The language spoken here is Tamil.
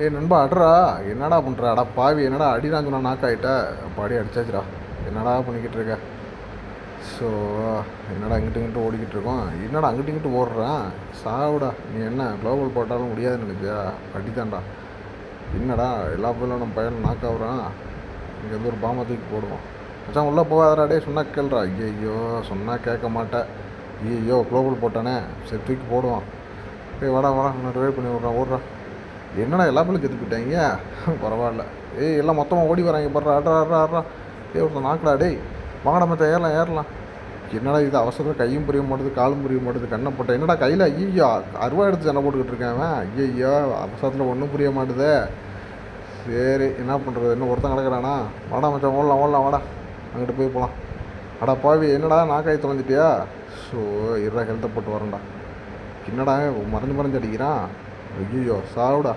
ஏய் நண்பா அட்ரா. என்னடா பண்ணுற? அடா பாவி, என்னடா அடிதான் சொன்னா நாக்காயிட்ட. பாடி அடிச்சாச்சுடா. என்னடா பண்ணிக்கிட்டு இருக்க? ஸோ என்னடா இங்கிட்டு இங்கிட்டு ஓடிக்கிட்டு இருக்கோம்? என்னடா அங்கிட்டு இங்கிட்டு ஓடுறான்? சாவுடா. நீ என்ன குளோபல் போட்டாலும் முடியாதுன்னு நினைச்சியா? அடித்தான்டா. என்னடா எல்லா பேரும் நம்ம பையன் நாக்காவுறான். இங்கேருந்து ஒரு பாம்பை தூக்கி போடுவோம். மச்சான் உள்ளே போகாதடா. டே சொன்னா கேள்றா. ஐயோ சொன்னால் கேட்க மாட்டேன். ஐயோ குளோபல் போட்டானே. சரி தூக்கி போடுவான். டேய் வாடா வாடா, நான் ரிவைவ் பண்ணி விட்றான். ஓடுறான். என்னடா எல்லா பேரும் செத்து போயிட்டாங்க. பரவாயில்ல. ஏய் எல்லாம் மொத்தமாக ஓடி வராங்க. படுறா ஆடுறா ஆடுறா ஆடுறா. ஏய் ஒருத்தன் நாக்கடா. டேய் வாங்கடா மச்சான், ஏறலாம் ஏறலாம். என்னடா இது அவசரத்தில் கையும் புரிய மாட்டுது, காலும் புரிய மாட்டுது, கண்ணை போட்டேன். என்னடா கையில் ஐயோ அருவா எடுத்து சண்டை போட்டுக்கிட்டு இருக்கேன் அவன். ஐயோ அவசரத்தில் ஒன்றும் புரிய மாட்டுதே. சரி என்ன பண்ணுறது? இன்னும் ஒருத்தன் கிடக்குறானா? வாடா மச்சான் ஓடலாம் ஓடலாம் வாடா. அங்கிட்டு போய் போகலாம். அடா பாவி, என்னடா நாக்காய் தொலைஞ்சிட்டியா? ஸோ இருடா ஹெல்த்தை போட்டு வரேன்டா. என்னடா மறைஞ்சு மறைஞ்சு அடிக்கிறான். ஐயோ சாவுடா.